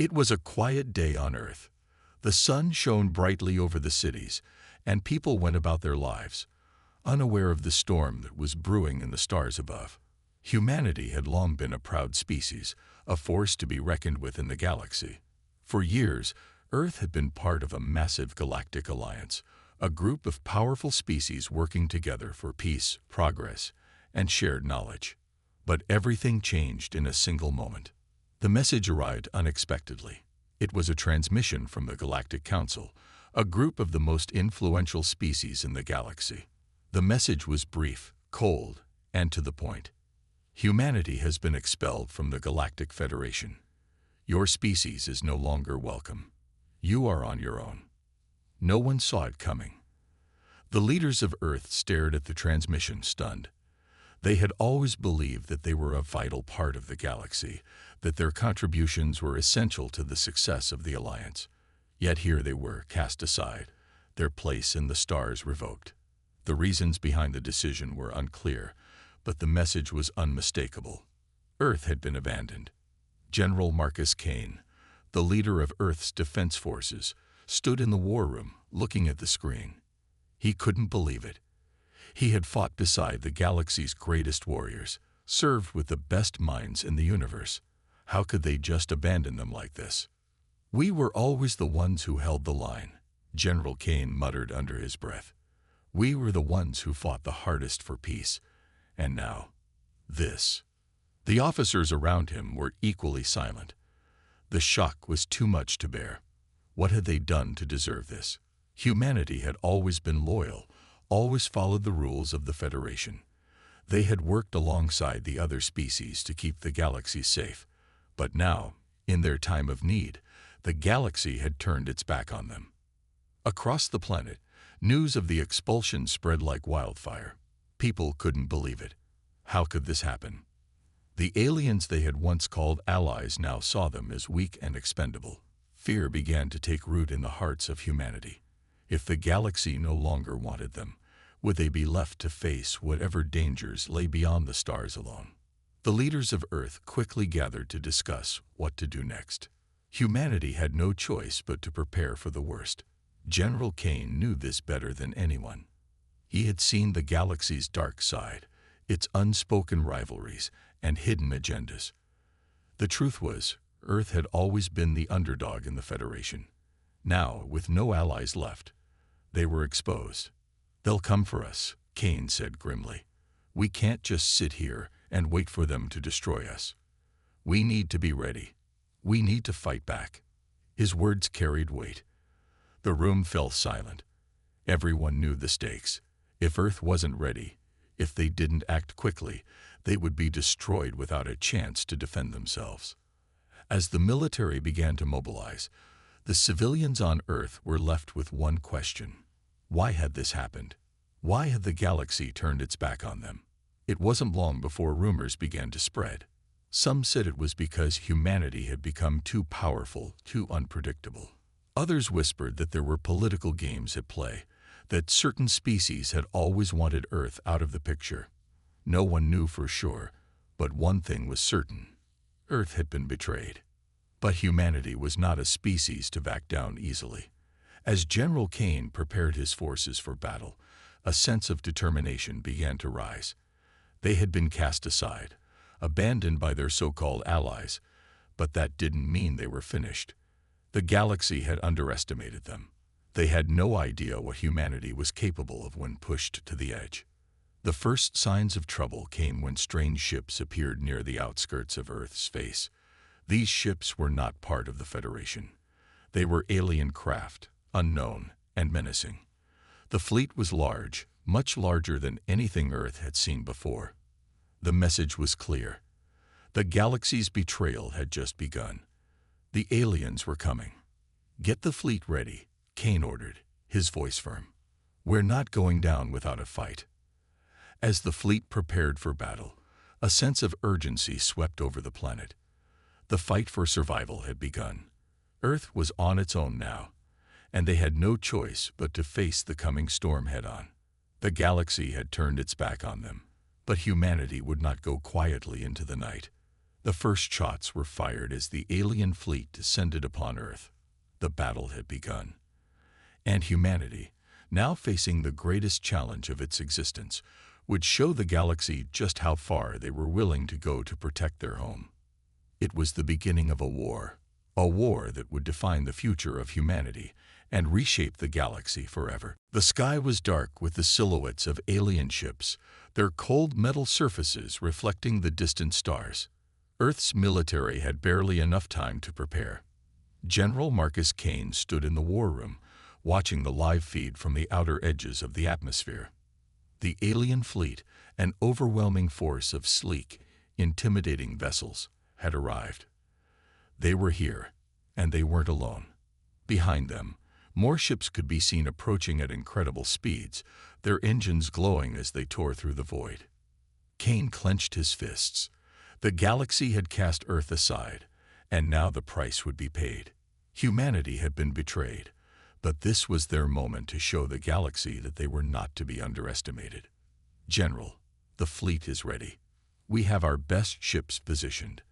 It was a quiet day on Earth. The sun shone brightly over the cities, and people went about their lives, unaware of the storm that was brewing in the stars above. Humanity had long been a proud species, a force to be reckoned with in the galaxy. For years, Earth had been part of a massive galactic alliance, a group of powerful species working together for peace, progress, and shared knowledge. But everything changed in a single moment. The message arrived unexpectedly. It was a transmission from the Galactic Council, a group of the most influential species in the galaxy. The message was brief, cold, and to the point. Humanity has been expelled from the Galactic Federation. Your species is no longer welcome. You are on your own. No one saw it coming. The leaders of Earth stared at the transmission, stunned. They had always believed that they were a vital part of the galaxy, that their contributions were essential to the success of the Alliance. Yet here they were, cast aside, their place in the stars revoked. The reasons behind the decision were unclear, but the message was unmistakable. Earth had been abandoned. General Marcus Kane, the leader of Earth's defense forces, stood in the war room, looking at the screen. He couldn't believe it. He had fought beside the galaxy's greatest warriors, served with the best minds in the universe. How could they just abandon them like this? "We were always the ones who held the line," General Kane muttered under his breath. "We were the ones who fought the hardest for peace. And now, this." The officers around him were equally silent. The shock was too much to bear. What had they done to deserve this? Humanity had always been loyal, always followed the rules of the Federation. They had worked alongside the other species to keep the galaxy safe. But now, in their time of need, the galaxy had turned its back on them. Across the planet, news of the expulsion spread like wildfire. People couldn't believe it. How could this happen? The aliens they had once called allies now saw them as weak and expendable. Fear began to take root in the hearts of humanity. If the galaxy no longer wanted them, would they be left to face whatever dangers lay beyond the stars alone? The leaders of Earth quickly gathered to discuss what to do next. Humanity had no choice but to prepare for the worst. General Kane knew this better than anyone. He had seen the galaxy's dark side, its unspoken rivalries and hidden agendas. The truth was, Earth had always been the underdog in the Federation. Now, with no allies left, they were exposed. "They'll come for us," Kane said grimly. "We can't just sit here and wait for them to destroy us. We need to be ready. We need to fight back." His words carried weight. The room fell silent. Everyone knew the stakes. If Earth wasn't ready, if they didn't act quickly, they would be destroyed without a chance to defend themselves. As the military began to mobilize, the civilians on Earth were left with one question. Why had this happened? Why had the galaxy turned its back on them? It wasn't long before rumors began to spread. Some said it was because humanity had become too powerful, too unpredictable. Others whispered that there were political games at play, that certain species had always wanted Earth out of the picture. No one knew for sure, but one thing was certain. Earth had been betrayed. But humanity was not a species to back down easily. As General Kane prepared his forces for battle, a sense of determination began to rise. They had been cast aside, abandoned by their so-called allies, but that didn't mean they were finished. The galaxy had underestimated them. They had no idea what humanity was capable of when pushed to the edge. The first signs of trouble came when strange ships appeared near the outskirts of Earth's face. These ships were not part of the Federation. They were alien craft, unknown and menacing. The fleet was large, much larger than anything Earth had seen before. The message was clear. The galaxy's betrayal had just begun. The aliens were coming. "Get the fleet ready," Kane ordered, his voice firm. "We're not going down without a fight." As the fleet prepared for battle, a sense of urgency swept over the planet. The fight for survival had begun. Earth was on its own now, and they had no choice but to face the coming storm head-on. The galaxy had turned its back on them, but humanity would not go quietly into the night. The first shots were fired as the alien fleet descended upon Earth. The battle had begun. And humanity, now facing the greatest challenge of its existence, would show the galaxy just how far they were willing to go to protect their home. It was the beginning of a war that would define the future of humanity and reshape the galaxy forever. The sky was dark with the silhouettes of alien ships, their cold metal surfaces reflecting the distant stars. Earth's military had barely enough time to prepare. General Marcus Kane stood in the war room, watching the live feed from the outer edges of the atmosphere. The alien fleet, an overwhelming force of sleek, intimidating vessels, had arrived. They were here, and they weren't alone. Behind them, more ships could be seen approaching at incredible speeds, their engines glowing as they tore through the void. Kane clenched his fists. The galaxy had cast Earth aside, and now the price would be paid. Humanity had been betrayed, but this was their moment to show the galaxy that they were not to be underestimated. General, the fleet is ready. We have our best ships positioned.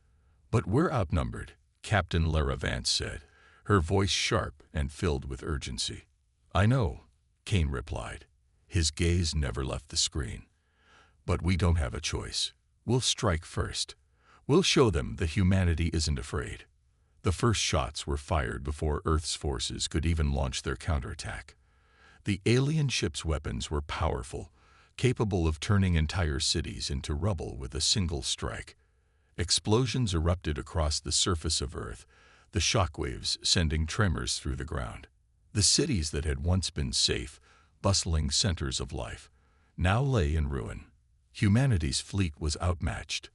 But we're outnumbered, Captain Lara Vance said, her voice sharp and filled with urgency. I know, Kane replied. His gaze never left the screen. But we don't have a choice. We'll strike first. We'll show them that humanity isn't afraid. The first shots were fired before Earth's forces could even launch their counterattack. The alien ship's weapons were powerful, capable of turning entire cities into rubble with a single strike. Explosions erupted across the surface of Earth, the shockwaves sending tremors through the ground. The cities that had once been safe, bustling centers of life, now lay in ruin. Humanity's fleet was outmatched.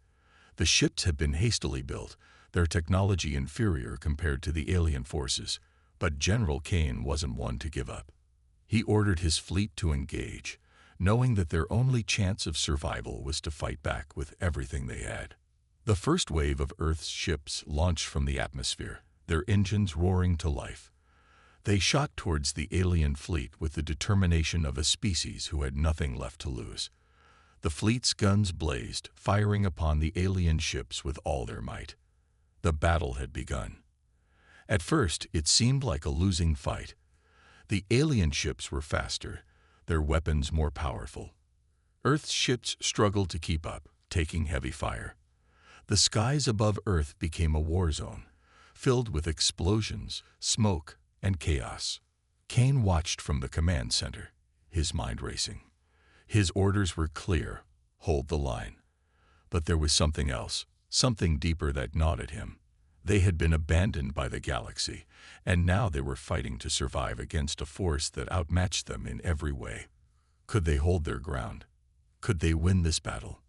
The ships had been hastily built, their technology inferior compared to the alien forces, but General Kane wasn't one to give up. He ordered his fleet to engage, knowing that their only chance of survival was to fight back with everything they had. The first wave of Earth's ships launched from the atmosphere, their engines roaring to life. They shot towards the alien fleet with the determination of a species who had nothing left to lose. The fleet's guns blazed, firing upon the alien ships with all their might. The battle had begun. At first, it seemed like a losing fight. The alien ships were faster, their weapons more powerful. Earth's ships struggled to keep up, taking heavy fire. The skies above Earth became a war zone, filled with explosions, smoke, and chaos. Kane watched from the command center, his mind racing. His orders were clear: hold the line. But there was something else, something deeper that gnawed at him. They had been abandoned by the galaxy, and now they were fighting to survive against a force that outmatched them in every way. Could they hold their ground? Could they win this battle?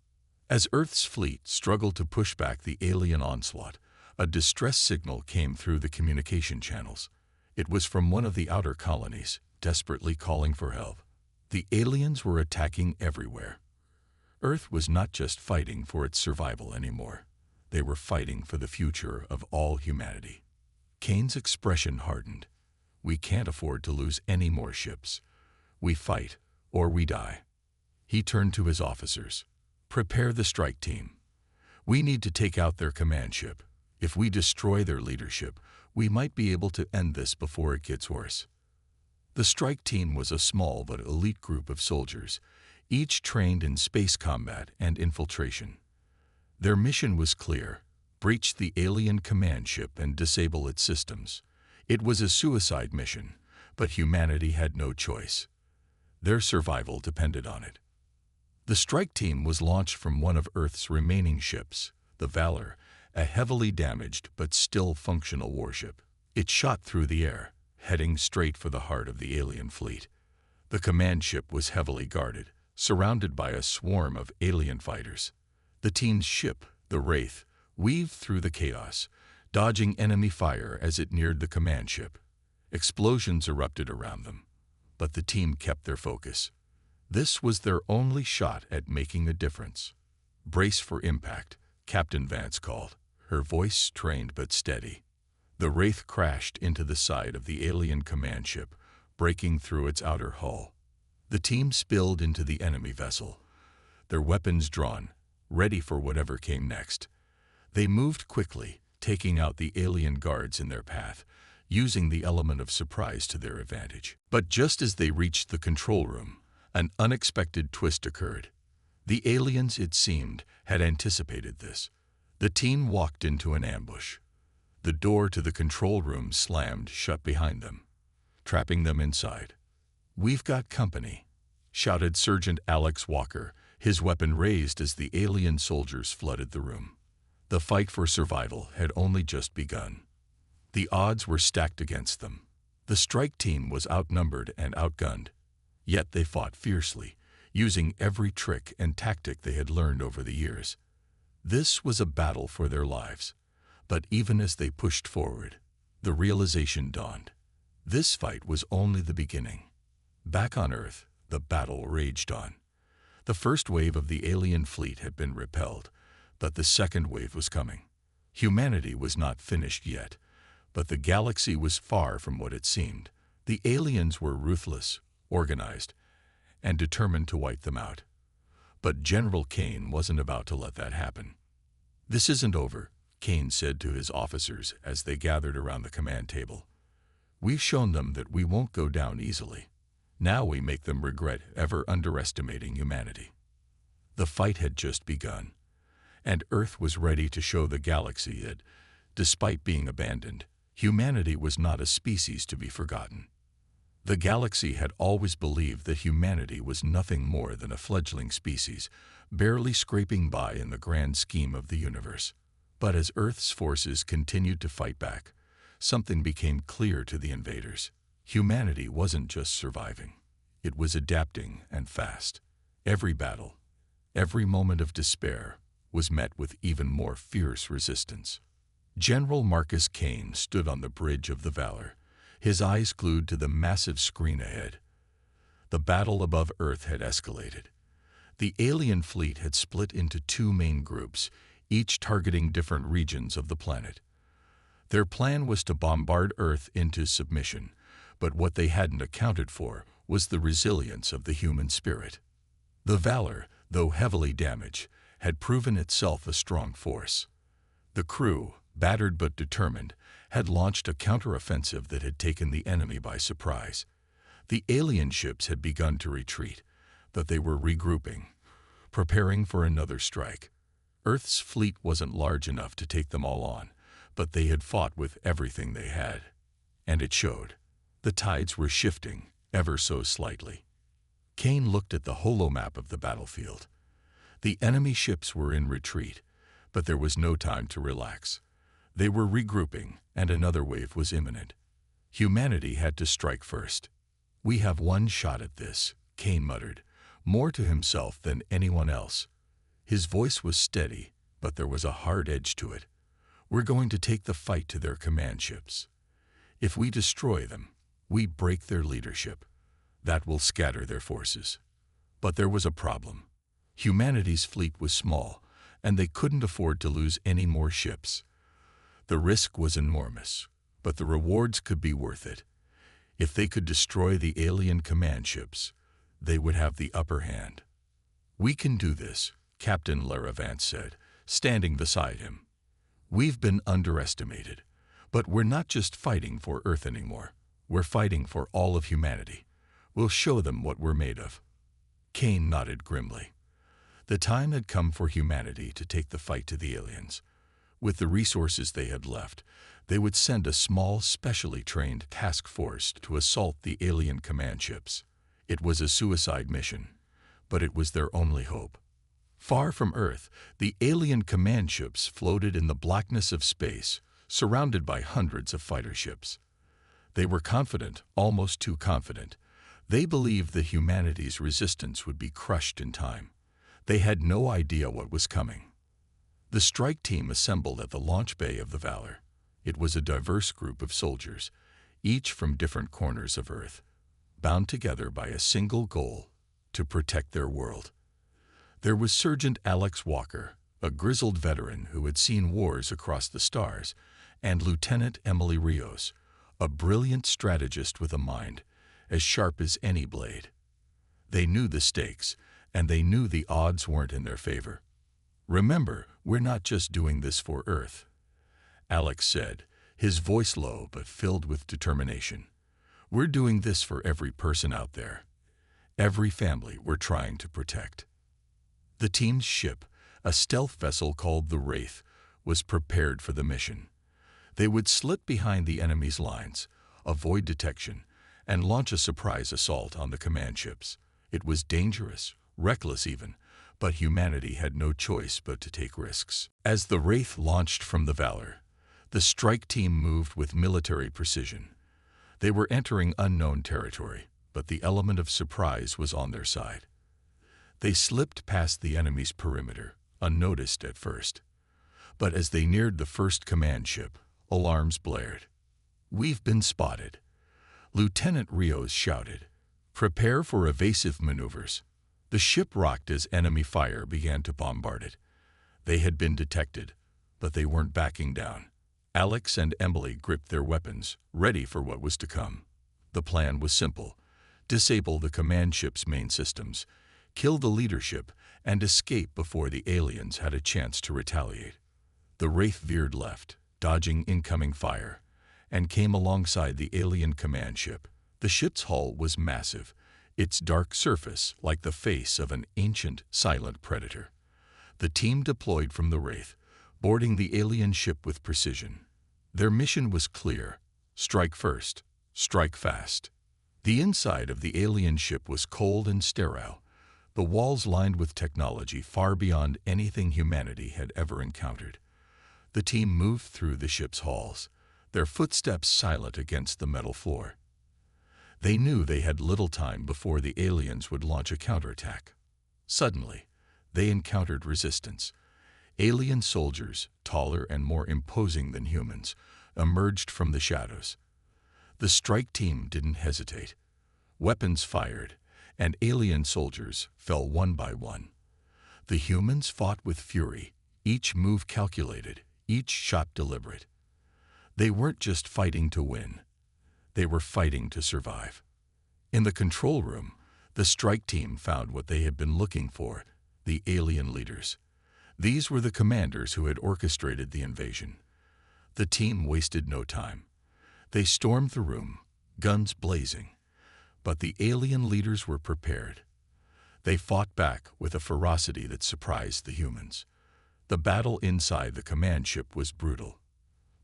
As Earth's fleet struggled to push back the alien onslaught, a distress signal came through the communication channels. It was from one of the outer colonies, desperately calling for help. The aliens were attacking everywhere. Earth was not just fighting for its survival anymore. They were fighting for the future of all humanity. Kane's expression hardened. We can't afford to lose any more ships. We fight, or we die. He turned to his officers. Prepare the strike team. We need to take out their command ship. If we destroy their leadership, we might be able to end this before it gets worse. The strike team was a small but elite group of soldiers, each trained in space combat and infiltration. Their mission was clear: breach the alien command ship and disable its systems. It was a suicide mission, but humanity had no choice. Their survival depended on it. The strike team was launched from one of Earth's remaining ships, the Valor, a heavily damaged but still functional warship. It shot through the air, heading straight for the heart of the alien fleet. The command ship was heavily guarded, surrounded by a swarm of alien fighters. The team's ship, the Wraith, weaved through the chaos, dodging enemy fire as it neared the command ship. Explosions erupted around them, but the team kept their focus. This was their only shot at making a difference. Brace for impact, Captain Vance called, her voice trained but steady. The Wraith crashed into the side of the alien command ship, breaking through its outer hull. The team spilled into the enemy vessel, their weapons drawn, ready for whatever came next. They moved quickly, taking out the alien guards in their path, using the element of surprise to their advantage. But just as they reached the control room, an unexpected twist occurred. The aliens, it seemed, had anticipated this. The team walked into an ambush. The door to the control room slammed shut behind them, trapping them inside. "We've got company," shouted Sergeant Alex Walker, his weapon raised as the alien soldiers flooded the room. The fight for survival had only just begun. The odds were stacked against them. The strike team was outnumbered and outgunned, yet they fought fiercely, using every trick and tactic they had learned over the years. This was a battle for their lives. But even as they pushed forward, the realization dawned. This fight was only the beginning. Back on Earth, the battle raged on. The first wave of the alien fleet had been repelled, but the second wave was coming. Humanity was not finished yet, but the galaxy was far from what it seemed. The aliens were ruthless, organized, and determined to wipe them out. But General Kane wasn't about to let that happen. "This isn't over," Kane said to his officers as they gathered around the command table. "We've shown them that we won't go down easily. Now we make them regret ever underestimating humanity." The fight had just begun, and Earth was ready to show the galaxy that, despite being abandoned, humanity was not a species to be forgotten. The galaxy had always believed that humanity was nothing more than a fledgling species, barely scraping by in the grand scheme of the universe. But as Earth's forces continued to fight back, something became clear to the invaders. Humanity wasn't just surviving. It was adapting, and fast. Every battle, every moment of despair, was met with even more fierce resistance. General Marcus Kane stood on the bridge of the Valor, his eyes glued to the massive screen ahead. The battle above Earth had escalated. The alien fleet had split into two main groups, each targeting different regions of the planet. Their plan was to bombard Earth into submission, but what they hadn't accounted for was the resilience of the human spirit. The Valor, though heavily damaged, had proven itself a strong force. The crew, battered but determined, had launched a counteroffensive that had taken the enemy by surprise. The alien ships had begun to retreat, but they were regrouping, preparing for another strike. Earth's fleet wasn't large enough to take them all on, but they had fought with everything they had. And it showed. The tides were shifting, ever so slightly. Kane looked at the holomap of the battlefield. The enemy ships were in retreat, but there was no time to relax. They were regrouping, and another wave was imminent. Humanity had to strike first. "We have one shot at this," Kane muttered, more to himself than anyone else. His voice was steady, but there was a hard edge to it. "We're going to take the fight to their command ships. If we destroy them, we break their leadership. That will scatter their forces." But there was a problem. Humanity's fleet was small, and they couldn't afford to lose any more ships. The risk was enormous, but the rewards could be worth it. If they could destroy the alien command ships, they would have the upper hand. "We can do this," Captain Laravant said, standing beside him. "We've been underestimated, but we're not just fighting for Earth anymore. We're fighting for all of humanity. We'll show them what we're made of." Kane nodded grimly. The time had come for humanity to take the fight to the aliens. With the resources they had left, they would send a small, specially trained task force to assault the alien command ships. It was a suicide mission, but it was their only hope. Far from Earth, the alien command ships floated in the blackness of space, surrounded by hundreds of fighter ships. They were confident, almost too confident. They believed that humanity's resistance would be crushed in time. They had no idea what was coming. The strike team assembled at the launch bay of the Valor. It was a diverse group of soldiers, each from different corners of Earth, bound together by a single goal: to protect their world. There was Sergeant Alex Walker, a grizzled veteran who had seen wars across the stars, and Lieutenant Emily Rios, a brilliant strategist with a mind as sharp as any blade. They knew the stakes, and they knew the odds weren't in their favor. Remember, we're not just doing this for Earth, Alex said, his voice low but filled with determination. We're doing this for every person out there, every family we're trying to protect. The team's ship, a stealth vessel called the Wraith, was prepared for the mission. They would slip behind the enemy's lines, avoid detection, and launch a surprise assault on the command ships. It was dangerous, reckless even, but humanity had no choice but to take risks. As the Wraith launched from the Valor, the strike team moved with military precision. They were entering unknown territory, but the element of surprise was on their side. They slipped past the enemy's perimeter, unnoticed at first. But as they neared the first command ship, alarms blared. "We've been spotted," Lieutenant Rios shouted. "Prepare for evasive maneuvers." The ship rocked as enemy fire began to bombard it. They had been detected, but they weren't backing down. Alex and Emily gripped their weapons, ready for what was to come. The plan was simple: disable the command ship's main systems, kill the leadership, and escape before the aliens had a chance to retaliate. The Wraith veered left, dodging incoming fire, and came alongside the alien command ship. The ship's hull was massive, its dark surface like the face of an ancient, silent predator. The team deployed from the Wraith, boarding the alien ship with precision. Their mission was clear: strike first, strike fast. The inside of the alien ship was cold and sterile, the walls lined with technology far beyond anything humanity had ever encountered. The team moved through the ship's halls, their footsteps silent against the metal floor. They knew they had little time before the aliens would launch a counterattack. Suddenly, they encountered resistance. Alien soldiers, taller and more imposing than humans, emerged from the shadows. The strike team didn't hesitate. Weapons fired, and alien soldiers fell one by one. The humans fought with fury, each move calculated, each shot deliberate. They weren't just fighting to win. They were fighting to survive. In the control room, the strike team found what they had been looking for: the alien leaders. These were the commanders who had orchestrated the invasion. The team wasted no time. They stormed the room, guns blazing. But the alien leaders were prepared. They fought back with a ferocity that surprised the humans. The battle inside the command ship was brutal.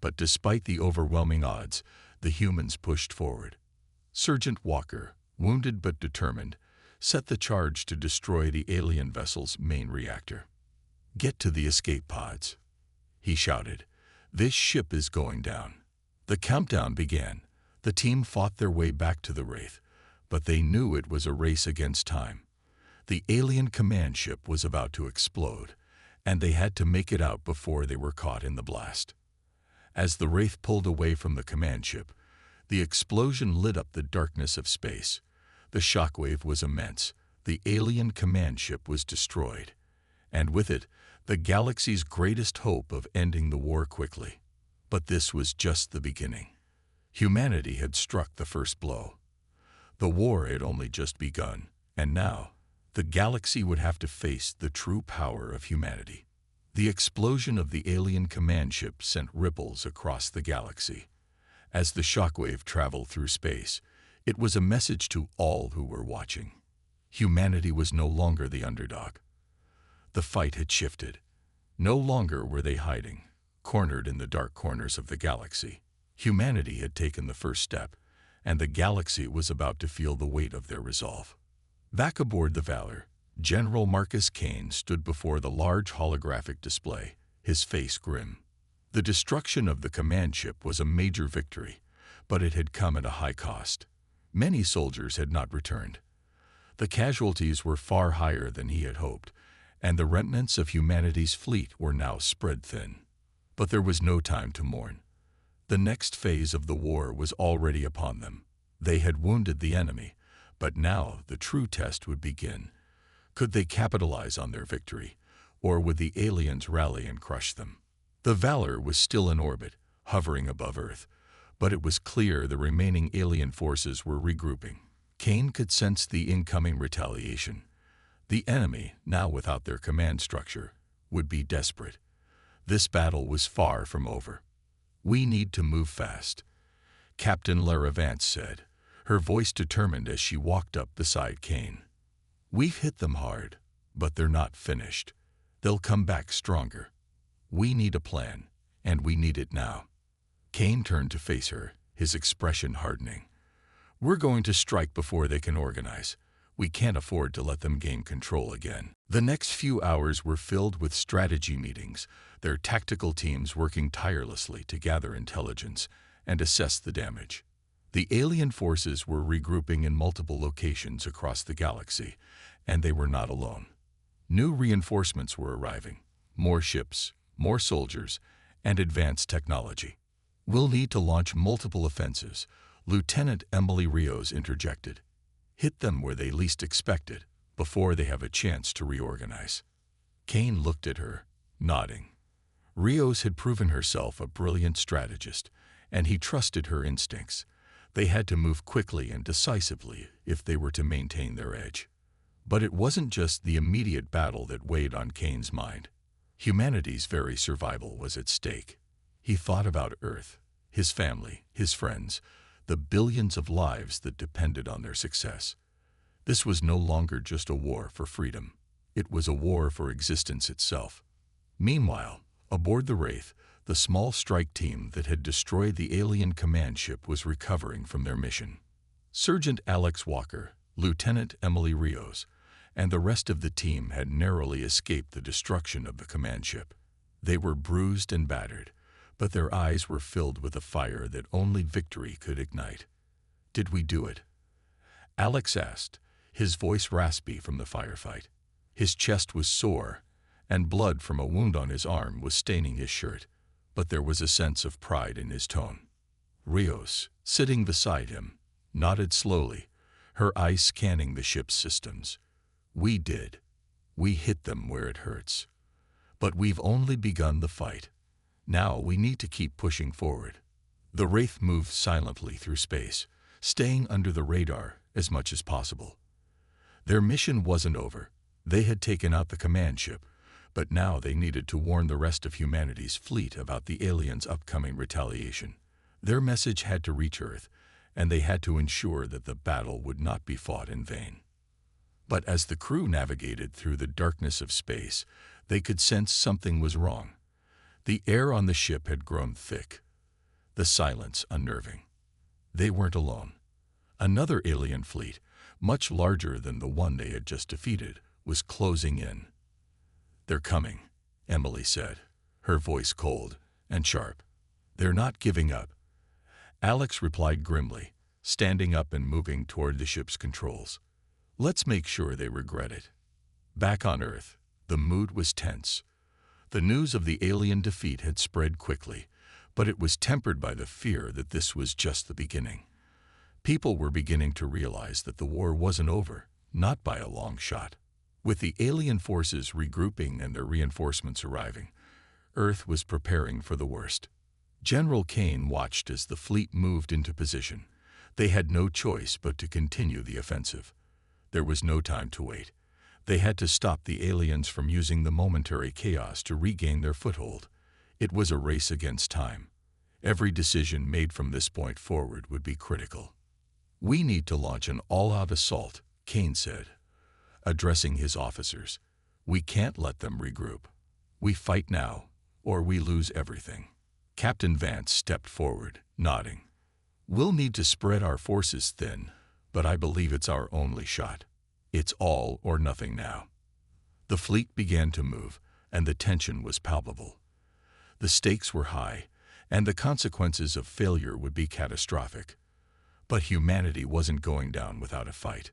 But despite the overwhelming odds, the humans pushed forward. Sergeant Walker, wounded but determined, set the charge to destroy the alien vessel's main reactor. "Get to the escape pods," he shouted. "This ship is going down." The countdown began. The team fought their way back to the Wraith, but they knew it was a race against time. The alien command ship was about to explode, and they had to make it out before they were caught in the blast. As the Wraith pulled away from the command ship, the explosion lit up the darkness of space. The shockwave was immense. The alien command ship was destroyed, and with it, the galaxy's greatest hope of ending the war quickly. But this was just the beginning. Humanity had struck the first blow. The war had only just begun, and now, the galaxy would have to face the true power of humanity. The explosion of the alien command ship sent ripples across the galaxy. As the shockwave traveled through space, it was a message to all who were watching. Humanity was no longer the underdog. The fight had shifted. No longer were they hiding, cornered in the dark corners of the galaxy. Humanity had taken the first step, and the galaxy was about to feel the weight of their resolve. Back aboard the Valor, General Marcus Kane stood before the large holographic display, his face grim. The destruction of the command ship was a major victory, but it had come at a high cost. Many soldiers had not returned. The casualties were far higher than he had hoped, and the remnants of humanity's fleet were now spread thin. But there was no time to mourn. The next phase of the war was already upon them. They had wounded the enemy, but now the true test would begin. Could they capitalize on their victory, or would the aliens rally and crush them? The Valor was still in orbit, hovering above Earth, but it was clear the remaining alien forces were regrouping. Kane could sense the incoming retaliation. The enemy, now without their command structure, would be desperate. This battle was far from over. "We need to move fast," Captain Lara Vance said, her voice determined as she walked up beside Kane. "We've hit them hard, but they're not finished. They'll come back stronger. We need a plan, and we need it now." Kane turned to face her, his expression hardening. "We're going to strike before they can organize. We can't afford to let them gain control again." The next few hours were filled with strategy meetings, their tactical teams working tirelessly to gather intelligence and assess the damage. The alien forces were regrouping in multiple locations across the galaxy, and they were not alone. New reinforcements were arriving, more ships, more soldiers, and advanced technology. "We'll need to launch multiple offensives," Lieutenant Emily Rios interjected. "Hit them where they least expect it, before they have a chance to reorganize." Kane looked at her, nodding. Rios had proven herself a brilliant strategist, and he trusted her instincts. They had to move quickly and decisively if they were to maintain their edge. But it wasn't just the immediate battle that weighed on Kane's mind. Humanity's very survival was at stake. He thought about Earth, his family, his friends, the billions of lives that depended on their success. This was no longer just a war for freedom. It was a war for existence itself. Meanwhile, aboard the Wraith, the small strike team that had destroyed the alien command ship was recovering from their mission. Sergeant Alex Walker, Lieutenant Emily Rios, and the rest of the team had narrowly escaped the destruction of the command ship. They were bruised and battered, but their eyes were filled with a fire that only victory could ignite. "Did we do it?" Alex asked, his voice raspy from the firefight. His chest was sore, and blood from a wound on his arm was staining his shirt, but there was a sense of pride in his tone. Rios, sitting beside him, nodded slowly, her eyes scanning the ship's systems. "We did. We hit them where it hurts. But we've only begun the fight. Now we need to keep pushing forward." The Wraith moved silently through space, staying under the radar as much as possible. Their mission wasn't over. They had taken out the command ship, but now they needed to warn the rest of humanity's fleet about the aliens' upcoming retaliation. Their message had to reach Earth, and they had to ensure that the battle would not be fought in vain. But as the crew navigated through the darkness of space, they could sense something was wrong. The air on the ship had grown thick, the silence unnerving. They weren't alone. Another alien fleet, much larger than the one they had just defeated, was closing in. "They're coming," Emily said, her voice cold and sharp. "They're not giving up." Alex replied grimly, standing up and moving toward the ship's controls. "Let's make sure they regret it." Back on Earth, the mood was tense. The news of the alien defeat had spread quickly, but it was tempered by the fear that this was just the beginning. People were beginning to realize that the war wasn't over, not by a long shot. With the alien forces regrouping and their reinforcements arriving, Earth was preparing for the worst. General Kane watched as the fleet moved into position. They had no choice but to continue the offensive. There was no time to wait. They had to stop the aliens from using the momentary chaos to regain their foothold. It was a race against time. Every decision made from this point forward would be critical. "We need to launch an all-out assault," Kane said, addressing his officers. "We can't let them regroup. We fight now, or we lose everything." Captain Vance stepped forward, nodding. "We'll need to spread our forces thin, but I believe it's our only shot. It's all or nothing now." The fleet began to move, and the tension was palpable. The stakes were high, and the consequences of failure would be catastrophic. But humanity wasn't going down without a fight.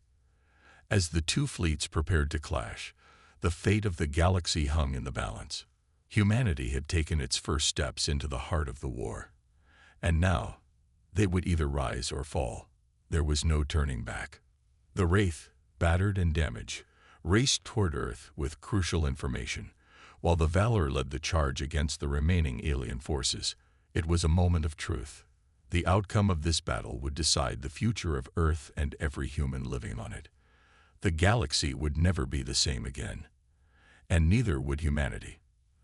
As the two fleets prepared to clash, the fate of the galaxy hung in the balance. Humanity had taken its first steps into the heart of the war. And now, they would either rise or fall. There was no turning back. The Wraith, battered and damaged, raced toward Earth with crucial information, while the Valor led the charge against the remaining alien forces. It was a moment of truth. The outcome of this battle would decide the future of Earth and every human living on it. The galaxy would never be the same again. And neither would humanity.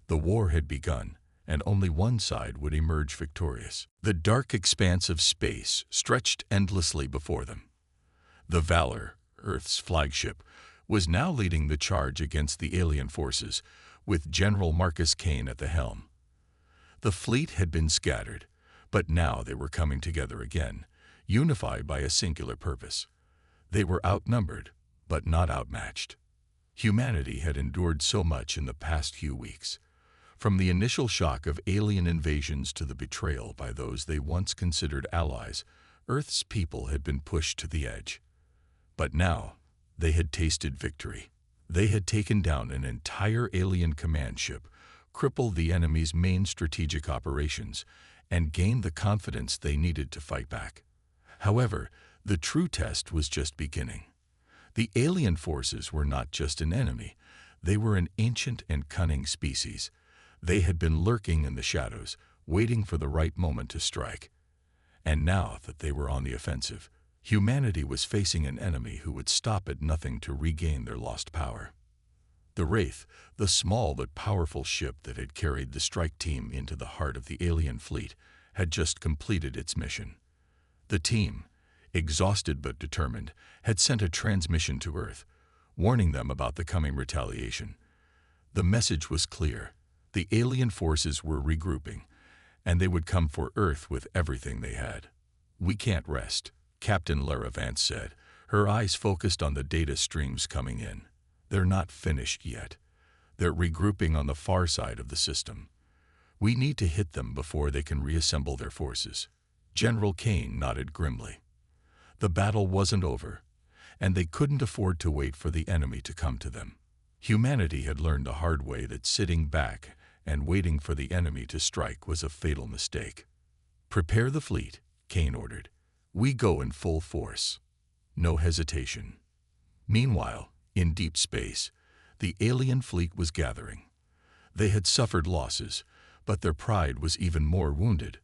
The war had begun, and only one side would emerge victorious. The dark expanse of space stretched endlessly before them. The Valor, Earth's flagship, was now leading the charge against the alien forces, with General Marcus Kane at the helm. The fleet had been scattered, but now they were coming together again, unified by a singular purpose. They were outnumbered, but not outmatched. Humanity had endured so much in the past few weeks. From the initial shock of alien invasions to the betrayal by those they once considered allies, Earth's people had been pushed to the edge. But now, they had tasted victory. They had taken down an entire alien command ship, crippled the enemy's main strategic operations, and gained the confidence they needed to fight back. However, the true test was just beginning. The alien forces were not just an enemy. They were an ancient and cunning species. They had been lurking in the shadows, waiting for the right moment to strike. And now that they were on the offensive, humanity was facing an enemy who would stop at nothing to regain their lost power. The Wraith, the small but powerful ship that had carried the strike team into the heart of the alien fleet, had just completed its mission. The team, exhausted but determined, had sent a transmission to Earth, warning them about the coming retaliation. The message was clear. The alien forces were regrouping, and they would come for Earth with everything they had. "We can't rest," Captain Lara Vance said, her eyes focused on the data streams coming in. "They're not finished yet. They're regrouping on the far side of the system. We need to hit them before they can reassemble their forces." General Kane nodded grimly. The battle wasn't over, and they couldn't afford to wait for the enemy to come to them. Humanity had learned the hard way that sitting back and waiting for the enemy to strike was a fatal mistake. "Prepare the fleet," Kane ordered. "We go in full force. No hesitation." Meanwhile, in deep space, the alien fleet was gathering. They had suffered losses, but their pride was even more wounded.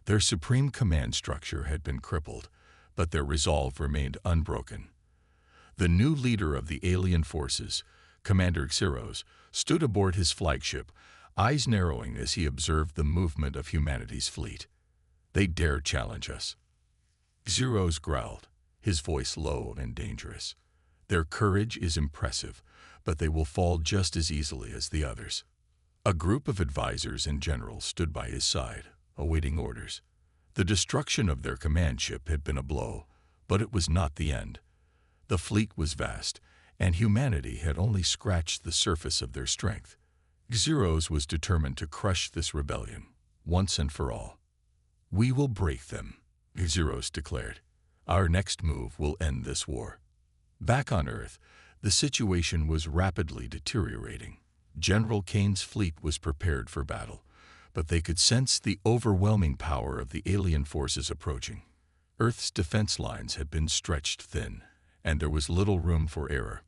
Their supreme command structure had been crippled, but their resolve remained unbroken. The new leader of the alien forces, Commander Xeros, stood aboard his flagship, eyes narrowing as he observed the movement of humanity's fleet. "They dare challenge us." Xeros growled, his voice low and dangerous. "Their courage is impressive, but they will fall just as easily as the others." A group of advisors and generals stood by his side, awaiting orders. The destruction of their command ship had been a blow, but it was not the end. The fleet was vast, and humanity had only scratched the surface of their strength. Xeros was determined to crush this rebellion, once and for all. "We will break them," Xeros declared. "Our next move will end this war." Back on Earth, the situation was rapidly deteriorating. General Kane's fleet was prepared for battle, but they could sense the overwhelming power of the alien forces approaching. Earth's defense lines had been stretched thin, and there was little room for error.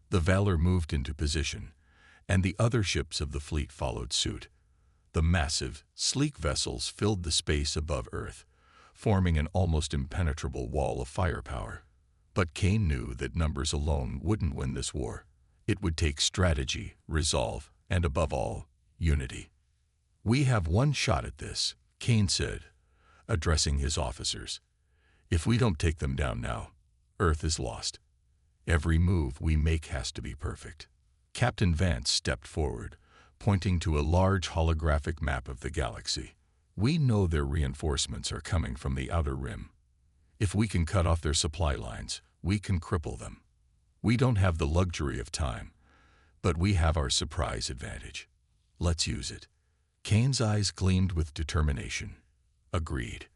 The Valor moved into position, and the other ships of the fleet followed suit. The massive, sleek vessels filled the space above Earth, forming an almost impenetrable wall of firepower. But Kane knew that numbers alone wouldn't win this war. It would take strategy, resolve, and above all, unity. "We have one shot at this," Kane said, addressing his officers. "If we don't take them down now, Earth is lost. Every move we make has to be perfect." Captain Vance stepped forward, pointing to a large holographic map of the galaxy. "We know their reinforcements are coming from the outer rim. If we can cut off their supply lines, we can cripple them. We don't have the luxury of time, but we have our surprise advantage. Let's use it." Kane's eyes gleamed with determination. "Agreed.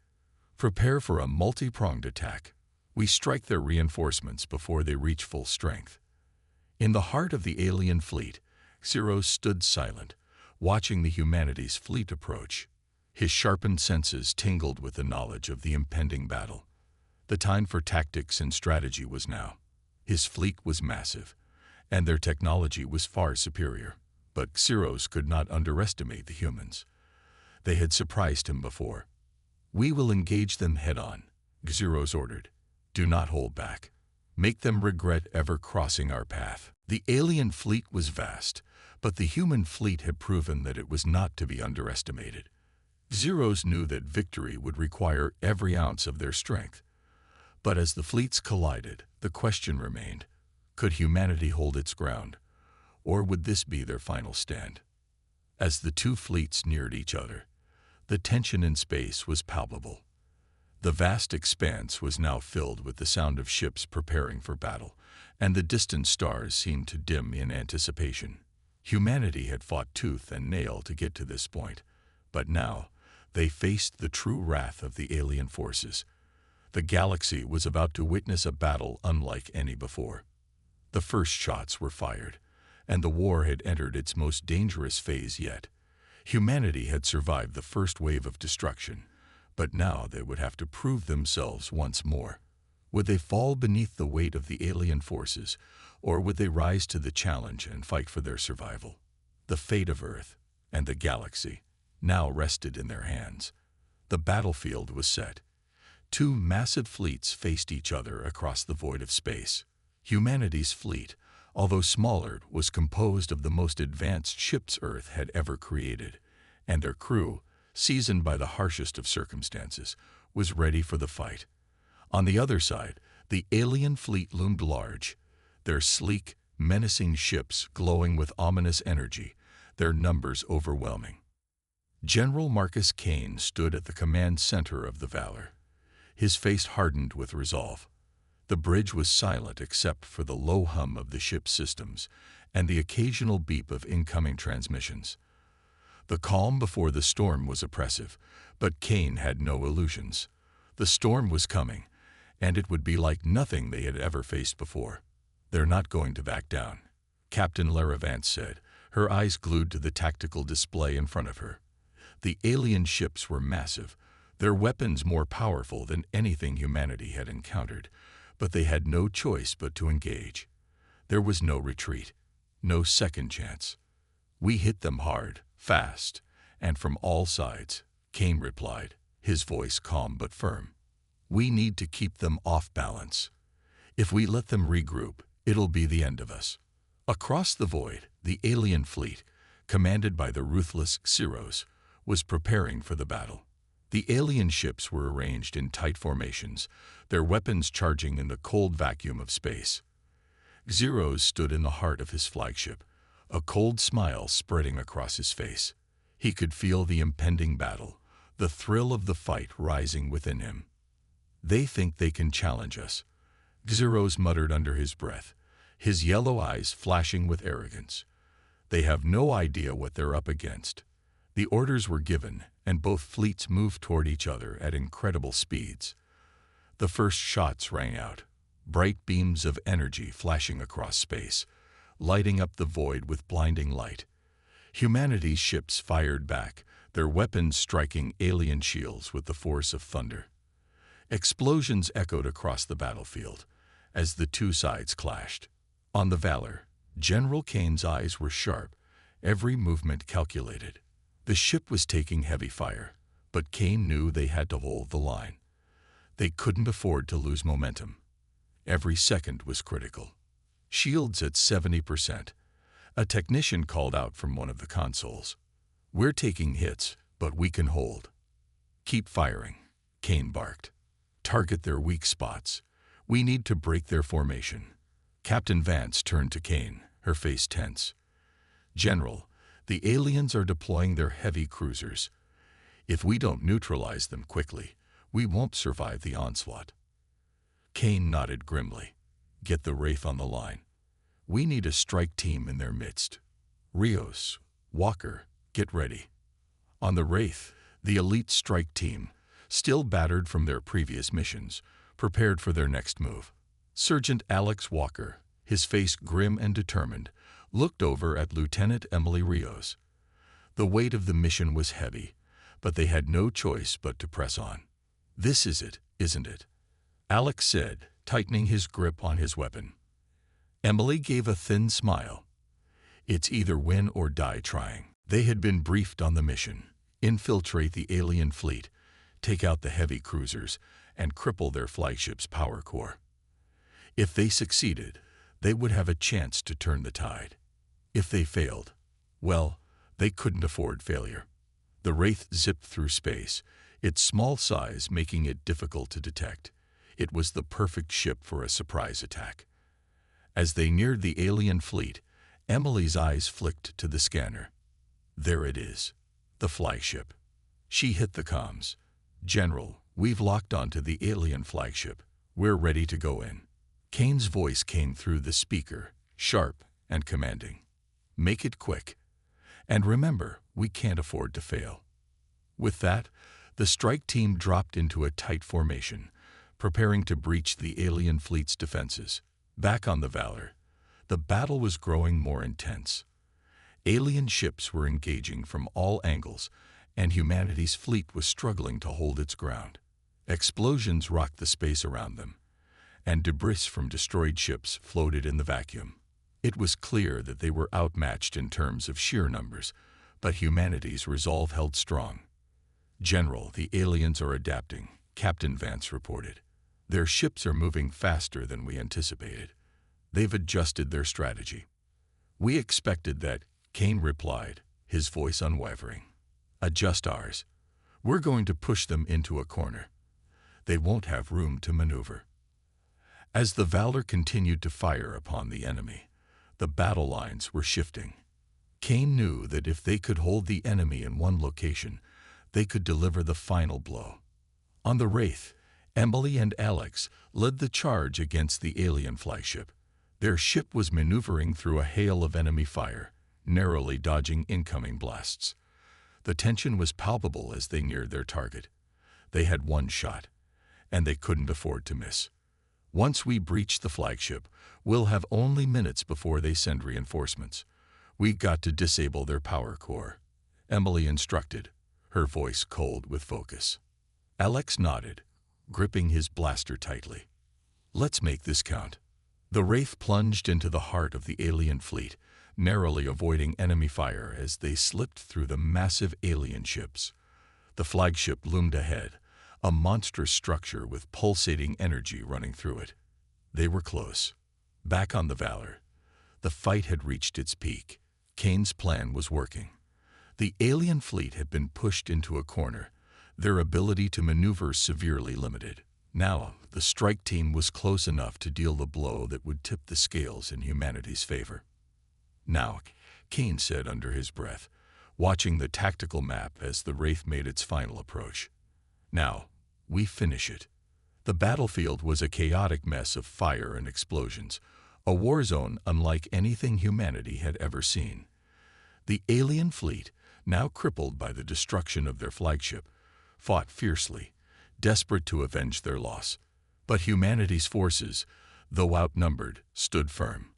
Prepare for a multi-pronged attack. We strike their reinforcements before they reach full strength." In the heart of the alien fleet, Xeros stood silent, watching the humanity's fleet approach. His sharpened senses tingled with the knowledge of the impending battle. The time for tactics and strategy was now. His fleet was massive, and their technology was far superior. But Xeros could not underestimate the humans. They had surprised him before. "We will engage them head-on," Xeros ordered. "Do not hold back." make them regret ever crossing our path. The alien fleet was vast, but the human fleet had proven that it was not to be underestimated. Zeros knew that victory would require every ounce of their strength. But as the fleets collided, the question remained, could humanity hold its ground, or would this be their final stand? As the two fleets neared each other, the tension in space was palpable. The vast expanse was now filled with the sound of ships preparing for battle, and the distant stars seemed to dim in anticipation. Humanity had fought tooth and nail to get to this point, but now they faced the true wrath of the alien forces. The galaxy was about to witness a battle unlike any before. The first shots were fired, and the war had entered its most dangerous phase yet. Humanity had survived the first wave of destruction, but now they would have to prove themselves once more. Would they fall beneath the weight of the alien forces, or would they rise to the challenge and fight for their survival? The fate of Earth and the galaxy now rested in their hands. The battlefield was set. Two massive fleets faced each other across the void of space. Humanity's fleet, although smaller, was composed of the most advanced ships Earth had ever created, and their crew, seasoned by the harshest of circumstances, was ready for the fight. On the other side, the alien fleet loomed large, their sleek, menacing ships glowing with ominous energy, their numbers overwhelming. General Marcus Kane stood at the command center of the Valor. His face hardened with resolve. The bridge was silent except for the low hum of the ship's systems and the occasional beep of incoming transmissions. The calm before the storm was oppressive, but Kane had no illusions. The storm was coming, and it would be like nothing they had ever faced before. "They're not going to back down," Captain Lara Vance said, her eyes glued to the tactical display in front of her. The alien ships were massive, their weapons more powerful than anything humanity had encountered, but they had no choice but to engage. There was no retreat, no second chance. "We hit them hard, fast, and from all sides," Kane replied, his voice calm but firm. "We need to keep them off balance. If we let them regroup, it'll be the end of us." Across the void, the alien fleet, commanded by the ruthless Zeros, was preparing for the battle. The alien ships were arranged in tight formations, their weapons charging in the cold vacuum of space. Zeros stood in the heart of his flagship, a cold smile spreading across his face. He could feel the impending battle, the thrill of the fight rising within him. "They think they can challenge us," Zeros muttered under his breath, his yellow eyes flashing with arrogance. "They have no idea what they're up against." The orders were given, and both fleets moved toward each other at incredible speeds. The first shots rang out, bright beams of energy flashing across space, lighting up the void with blinding light. Humanity's ships fired back, their weapons striking alien shields with the force of thunder. Explosions echoed across the battlefield as the two sides clashed. On the Valor, General Kane's eyes were sharp, every movement calculated. The ship was taking heavy fire, but Kane knew they had to hold the line. They couldn't afford to lose momentum. Every second was critical. "Shields at 70%. A technician called out from one of the consoles. "We're taking hits, but we can hold." "Keep firing," Kane barked. "Target their weak spots. We need to break their formation." Captain Vance turned to Kane, her face tense. "General, the aliens are deploying their heavy cruisers. If we don't neutralize them quickly, we won't survive the onslaught." Kane nodded grimly. "Get the Wraith on the line. We need a strike team in their midst. Rios, Walker, get ready." On the Wraith, the elite strike team, still battered from their previous missions, prepared for their next move. Sergeant Alex Walker, his face grim and determined, looked over at Lieutenant Emily Rios. The weight of the mission was heavy, but they had no choice but to press on. "This is it, isn't it?" Alex said, tightening his grip on his weapon. Emily gave a thin smile. "It's either win or die trying." They had been briefed on the mission: infiltrate the alien fleet, take out the heavy cruisers, and cripple their flagship's power core. If they succeeded, they would have a chance to turn the tide. If they failed, well, they couldn't afford failure. The Wraith zipped through space, its small size making it difficult to detect. It was the perfect ship for a surprise attack. As they neared the alien fleet, Emily's eyes flicked to the scanner. There it is, the flagship. She hit the comms. "General, we've locked onto the alien flagship. We're ready to go in." Kane's voice came through the speaker, sharp and commanding. "Make it quick. And remember, we can't afford to fail." With that, the strike team dropped into a tight formation, preparing to breach the alien fleet's defenses. Back on the Valor, the battle was growing more intense. Alien ships were engaging from all angles, and humanity's fleet was struggling to hold its ground. Explosions rocked the space around them, and debris from destroyed ships floated in the vacuum. It was clear that they were outmatched in terms of sheer numbers, but humanity's resolve held strong. "General, the aliens are adapting," Captain Vance reported. "Their ships are moving faster than we anticipated. They've adjusted their strategy." "We expected that," Kane replied, his voice unwavering. "Adjust ours. We're going to push them into a corner. They won't have room to maneuver." As the Valor continued to fire upon the enemy, the battle lines were shifting. Kane knew that if they could hold the enemy in one location, they could deliver the final blow. On the Wraith, Emily and Alex led the charge against the alien flagship. Their ship was maneuvering through a hail of enemy fire, narrowly dodging incoming blasts. The tension was palpable as they neared their target. They had one shot, and they couldn't afford to miss. "Once we breach the flagship, we'll have only minutes before they send reinforcements. We got to disable their power core," Emily instructed, her voice cold with focus. Alex nodded, gripping his blaster tightly. "Let's make this count." The Wraith plunged into the heart of the alien fleet, narrowly avoiding enemy fire as they slipped through the massive alien ships. The flagship loomed ahead, a monstrous structure with pulsating energy running through it. They were close. Back on the Valor, the fight had reached its peak. Kane's plan was working. The alien fleet had been pushed into a corner, their ability to maneuver severely limited. Now, the strike team was close enough to deal the blow that would tip the scales in humanity's favor. "Now," Kane said under his breath, watching the tactical map as the Wraith made its final approach. "Now, we finish it." The battlefield was a chaotic mess of fire and explosions, a war zone unlike anything humanity had ever seen. The alien fleet, now crippled by the destruction of their flagship, fought fiercely, desperate to avenge their loss. But humanity's forces, though outnumbered, stood firm.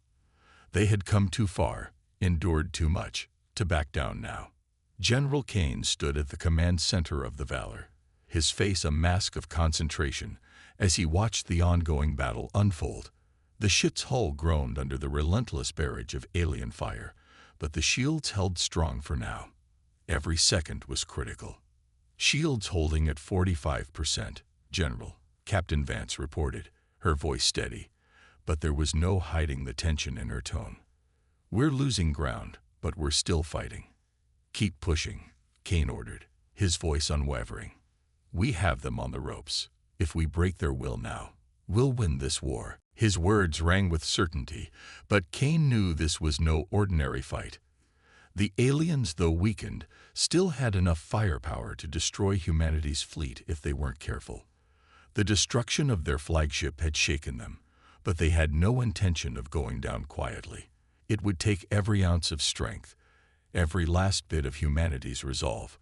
They had come too far, endured too much, to back down now. General Kane stood at the command center of the Valor, his face a mask of concentration as he watched the ongoing battle unfold. The ship's hull groaned under the relentless barrage of alien fire, but the shields held strong for now. Every second was critical. "Shields holding at 45%, General," Captain Vance reported, her voice steady, but there was no hiding the tension in her tone. "We're losing ground, but we're still fighting." "Keep pushing," Kane ordered, his voice unwavering. "We have them on the ropes. If we break their will now, we'll win this war." His words rang with certainty, but Kane knew this was no ordinary fight. The aliens, though weakened, still had enough firepower to destroy humanity's fleet if they weren't careful. The destruction of their flagship had shaken them, but they had no intention of going down quietly. It would take every ounce of strength, every last bit of humanity's resolve,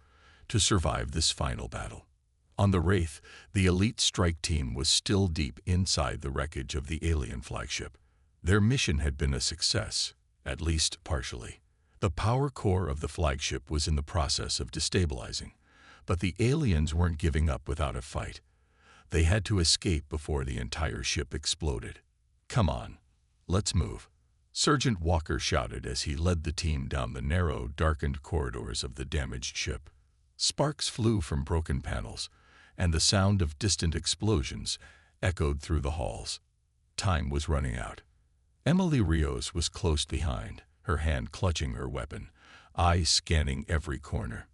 to survive this final battle. On the Wraith, the elite strike team was still deep inside the wreckage of the alien flagship. Their mission had been a success, at least partially. The power core of the flagship was in the process of destabilizing, but the aliens weren't giving up without a fight. They had to escape before the entire ship exploded. "Come on, let's move," Sergeant Walker shouted as he led the team down the narrow, darkened corridors of the damaged ship. Sparks flew from broken panels, and the sound of distant explosions echoed through the halls. Time was running out. Emily Rios was close behind, her hand clutching her weapon, eyes scanning every corner.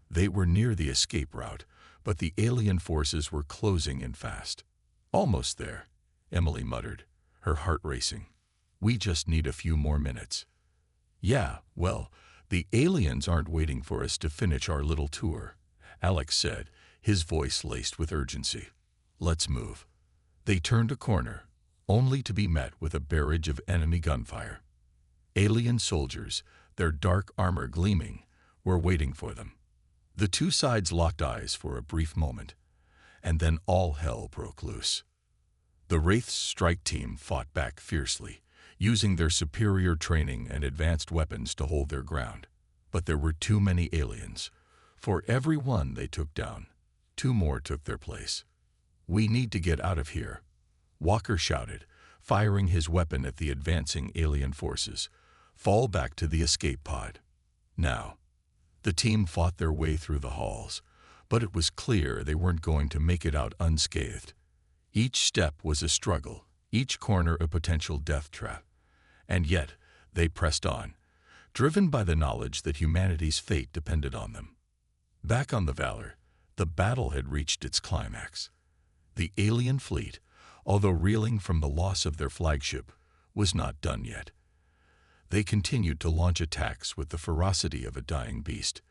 They were near the escape route, but the alien forces were closing in fast. Almost there, Emily muttered, her heart racing. We just need a few more minutes. Yeah, well, the aliens aren't waiting for us to finish our little tour, Alex said, his voice laced with urgency. Let's move. They turned a corner, only to be met with a barrage of enemy gunfire. Alien soldiers, their dark armor gleaming, were waiting for them. The two sides locked eyes for a brief moment, and then all hell broke loose. The Wraith's strike team fought back fiercely, using their superior training and advanced weapons to hold their ground. But there were too many aliens. For every one they took down, two more took their place. We need to get out of here, Walker shouted, firing his weapon at the advancing alien forces. Fall back to the escape pod. Now. The team fought their way through the halls, but it was clear they weren't going to make it out unscathed. Each step was a struggle, each corner a potential death trap. And yet, they pressed on, driven by the knowledge that humanity's fate depended on them. Back on the Valor, the battle had reached its climax. The alien fleet, although reeling from the loss of their flagship, was not done yet. They continued to launch attacks with the ferocity of a dying beast,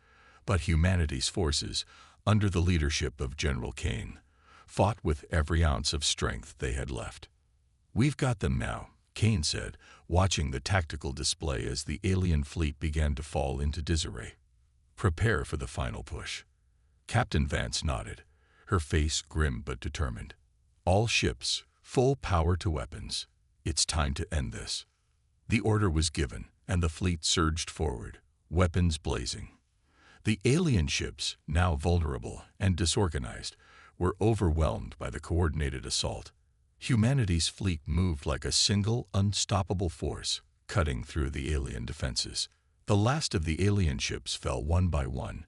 but humanity's forces, under the leadership of General Kane, fought with every ounce of strength they had left. We've got them now, Kane said, watching the tactical display as the alien fleet began to fall into disarray. Prepare for the final push. Captain Vance nodded, her face grim but determined. All ships, full power to weapons. It's time to end this. The order was given, and the fleet surged forward, weapons blazing. The alien ships, now vulnerable and disorganized, were overwhelmed by the coordinated assault. Humanity's fleet moved like a single, unstoppable force, cutting through the alien defenses. The last of the alien ships fell one by one,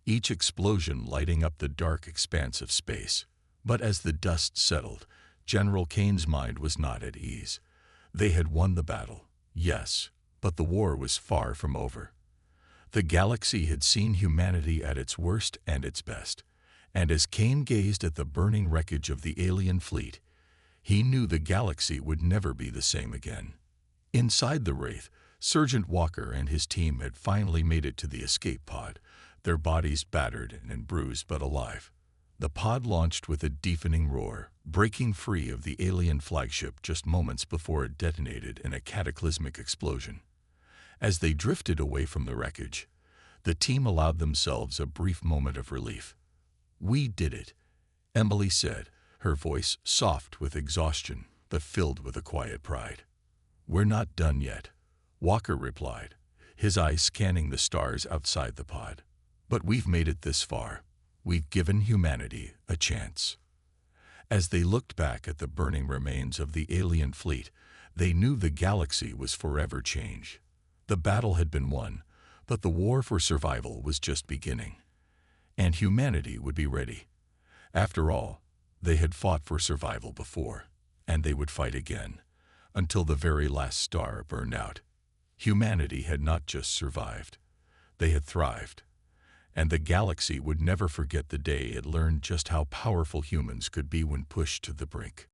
each explosion lighting up the dark expanse of space. But as the dust settled, General Kane's mind was not at ease. They had won the battle. Yes, but the war was far from over. The galaxy had seen humanity at its worst and its best, and as Kane gazed at the burning wreckage of the alien fleet, he knew the galaxy would never be the same again. Inside the Wraith, Sergeant Walker and his team had finally made it to the escape pod, their bodies battered and bruised but alive. The pod launched with a deafening roar, breaking free of the alien flagship just moments before it detonated in a cataclysmic explosion. As they drifted away from the wreckage, the team allowed themselves a brief moment of relief. We did it, Emily said, her voice soft with exhaustion but filled with a quiet pride. We're not done yet, Walker replied, his eyes scanning the stars outside the pod. But we've made it this far. We've given humanity a chance. As they looked back at the burning remains of the alien fleet, they knew the galaxy was forever changed. The battle had been won, but the war for survival was just beginning. And humanity would be ready. After all, they had fought for survival before, and they would fight again, until the very last star burned out. Humanity had not just survived, they had thrived. And the galaxy would never forget the day it learned just how powerful humans could be when pushed to the brink.